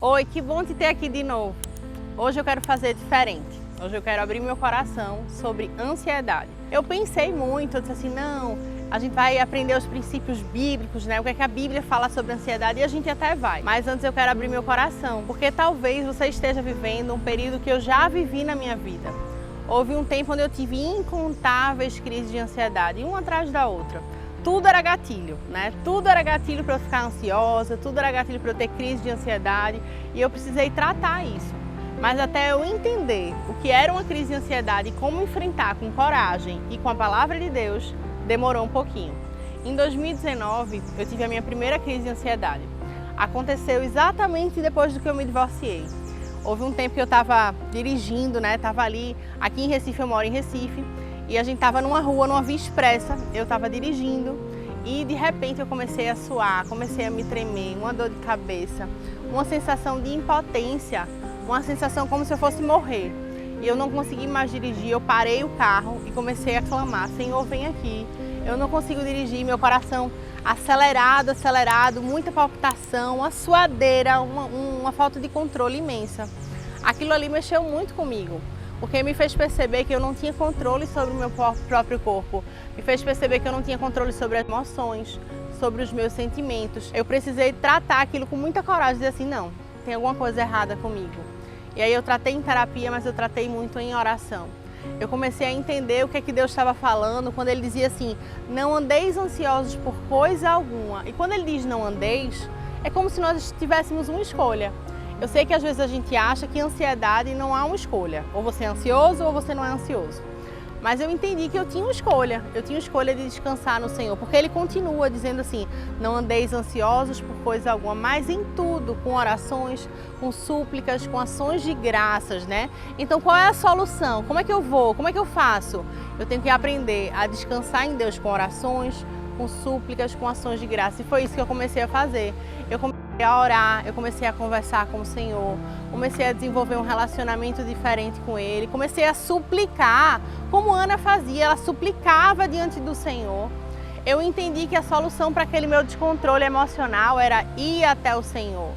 Oi, que bom te ter aqui de novo. Hoje eu quero fazer diferente. Hoje eu quero abrir meu coração sobre ansiedade. Eu pensei muito, eu disse assim, não, a gente vai aprender os princípios bíblicos, né? O que é que a Bíblia fala sobre ansiedade e a gente até vai. Mas antes eu quero abrir meu coração, porque talvez você esteja vivendo um período que eu já vivi na minha vida. Houve um tempo onde eu tive incontáveis crises de ansiedade, uma atrás da outra. Tudo era gatilho, né? Tudo era gatilho para eu ficar ansiosa, tudo era gatilho para eu ter crise de ansiedade e eu precisei tratar isso. Mas até eu entender o que era uma crise de ansiedade e como enfrentar com coragem e com a palavra de Deus, demorou um pouquinho. Em 2019, eu tive a minha primeira crise de ansiedade. Aconteceu exatamente depois do que eu me divorciei. Houve um tempo que eu estava dirigindo, né? Estava ali, aqui em Recife, eu moro em Recife, e a gente estava numa rua, numa via expressa, eu estava dirigindo e de repente eu comecei a suar, comecei a me tremer, uma dor de cabeça, uma sensação de impotência, uma sensação como se eu fosse morrer. E eu não consegui mais dirigir, eu parei o carro e comecei a clamar, Senhor, vem aqui, eu não consigo dirigir, meu coração acelerado, muita palpitação, uma suadeira, uma falta de controle imensa. Aquilo ali mexeu muito comigo, porque me fez perceber que eu não tinha controle sobre o meu próprio corpo, me fez perceber que eu não tinha controle sobre as emoções, sobre os meus sentimentos. Eu precisei tratar aquilo com muita coragem, dizer assim, não, tem alguma coisa errada comigo. E aí eu tratei em terapia, mas eu tratei muito em oração. Eu comecei a entender o que é que Deus estava falando quando Ele dizia assim, não andeis ansiosos por coisa alguma. E quando Ele diz não andeis, é como se nós tivéssemos uma escolha. Eu sei que às vezes a gente acha que ansiedade não há uma escolha. Ou você é ansioso ou você não é ansioso. Mas eu entendi que eu tinha uma escolha. Eu tinha uma escolha de descansar no Senhor. Porque Ele continua dizendo assim, não andeis ansiosos por coisa alguma, mas em tudo, com orações, com súplicas, com ações de graças, né? Então qual é a solução? Como é que eu vou? Como é que eu faço? Eu tenho que aprender a descansar em Deus com orações, com súplicas, com ações de graça. E foi isso que eu comecei a fazer. Eu comecei a orar, eu comecei a conversar com o Senhor, comecei a desenvolver um relacionamento diferente com Ele, comecei a suplicar, como Ana fazia, ela suplicava diante do Senhor. Eu entendi que a solução para aquele meu descontrole emocional era ir até o Senhor.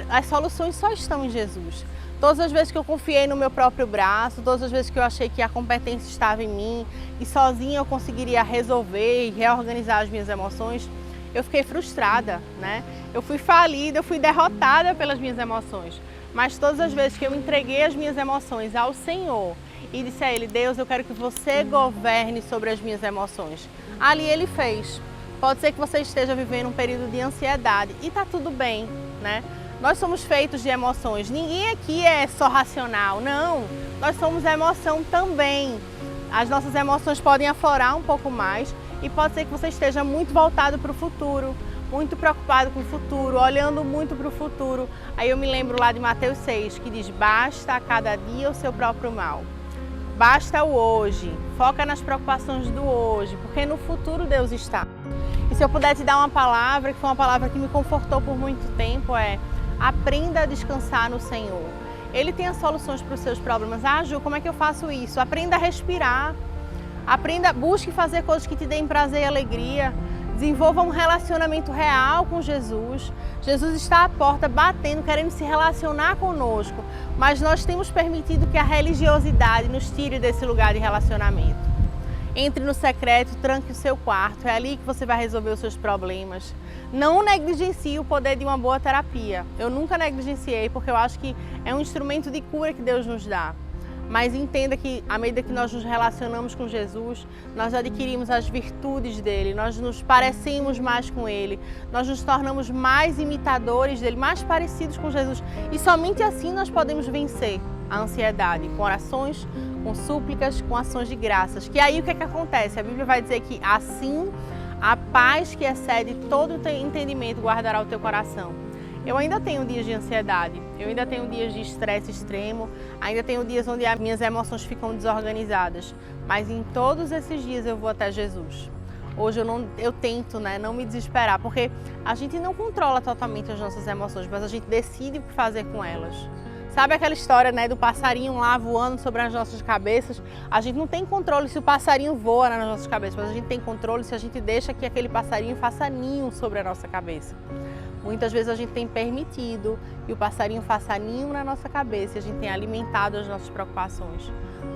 As soluções só estão em Jesus. Todas as vezes que eu confiei no meu próprio braço, todas as vezes que eu achei que a competência estava em mim e sozinha eu conseguiria resolver e reorganizar as minhas emoções, eu fiquei frustrada, né? Eu fui falida, eu fui derrotada pelas minhas emoções. Mas todas as vezes que eu entreguei as minhas emoções ao Senhor e disse a Ele, Deus, eu quero que você governe sobre as minhas emoções. Ali Ele fez. Pode ser que você esteja vivendo um período de ansiedade e tá tudo bem, né? Nós somos feitos de emoções. Ninguém aqui é só racional, não. Nós somos emoção também. As nossas emoções podem aflorar um pouco mais e pode ser que você esteja muito voltado para o futuro, muito preocupado com o futuro, olhando muito para o futuro. Aí eu me lembro lá de Mateus 6, que diz, basta a cada dia o seu próprio mal. Basta o hoje, foca nas preocupações do hoje, porque no futuro Deus está. E se eu puder te dar uma palavra, que foi uma palavra que me confortou por muito tempo, é aprenda a descansar no Senhor. Ele tem as soluções para os seus problemas. Ah, Ju, como é que eu faço isso? Aprenda a respirar. Busque fazer coisas que te deem prazer e alegria. Desenvolva um relacionamento real com Jesus. Jesus está à porta batendo, querendo se relacionar conosco. Mas nós temos permitido que a religiosidade nos tire desse lugar de relacionamento. Entre no secreto, tranque o seu quarto. É ali que você vai resolver os seus problemas. Não negligencie o poder de uma boa terapia. Eu nunca negligenciei porque eu acho que é um instrumento de cura que Deus nos dá. Mas entenda que, à medida que nós nos relacionamos com Jesus, nós adquirimos as virtudes dele, nós nos parecemos mais com ele, nós nos tornamos mais imitadores dele, mais parecidos com Jesus. E somente assim nós podemos vencer a ansiedade, com orações, com súplicas, com ações de graças. Que aí o que é que acontece? A Bíblia vai dizer que assim a paz que excede todo o entendimento guardará o teu coração. Eu ainda tenho dias de ansiedade, eu ainda tenho dias de estresse extremo, ainda tenho dias onde as minhas emoções ficam desorganizadas, mas em todos esses dias eu vou até Jesus. Hoje eu tento, né, não me desesperar, porque a gente não controla totalmente as nossas emoções, mas a gente decide o que fazer com elas. Sabe aquela história, né, do passarinho lá voando sobre as nossas cabeças? A gente não tem controle se o passarinho voa nas nossas cabeças, mas a gente tem controle se a gente deixa que aquele passarinho faça ninho sobre a nossa cabeça. Muitas vezes a gente tem permitido que o passarinho faça ninho na nossa cabeça e a gente tem alimentado as nossas preocupações.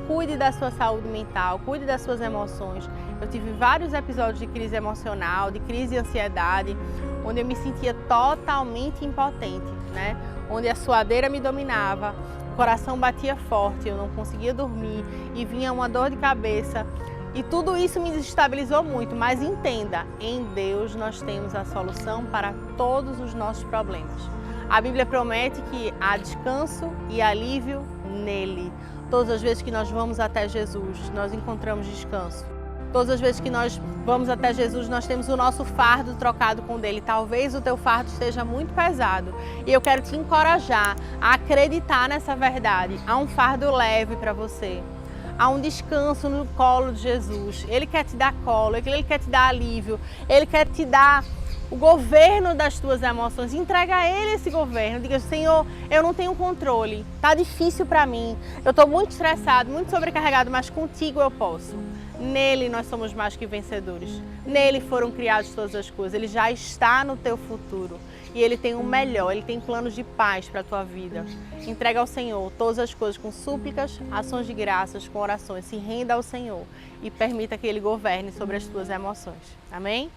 Cuide da sua saúde mental, cuide das suas emoções. Eu tive vários episódios de crise emocional, de crise de ansiedade, onde eu me sentia totalmente impotente, né? Onde a suadeira me dominava, o coração batia forte, eu não conseguia dormir e vinha uma dor de cabeça. E tudo isso me desestabilizou muito, mas entenda, em Deus nós temos a solução para todos os nossos problemas. A Bíblia promete que há descanso e alívio nele. Todas as vezes que nós vamos até Jesus, nós encontramos descanso. Todas as vezes que nós vamos até Jesus, nós temos o nosso fardo trocado com o dele. Talvez o teu fardo esteja muito pesado. E eu quero te encorajar a acreditar nessa verdade. Há um fardo leve para você. Há um descanso no colo de Jesus. Ele quer te dar colo, Ele quer te dar alívio. Ele quer te dar o governo das tuas emoções. Entrega a Ele esse governo. Diga, Senhor, eu não tenho controle. Está difícil para mim. Eu estou muito estressado, muito sobrecarregado, mas contigo eu posso. Nele nós somos mais que vencedores. Nele foram criadas todas as coisas. Ele já está no teu futuro. E Ele tem o melhor, Ele tem planos de paz para a tua vida. Entrega ao Senhor todas as coisas com súplicas, ações de graças, com orações. Se renda ao Senhor e permita que Ele governe sobre as tuas emoções. Amém?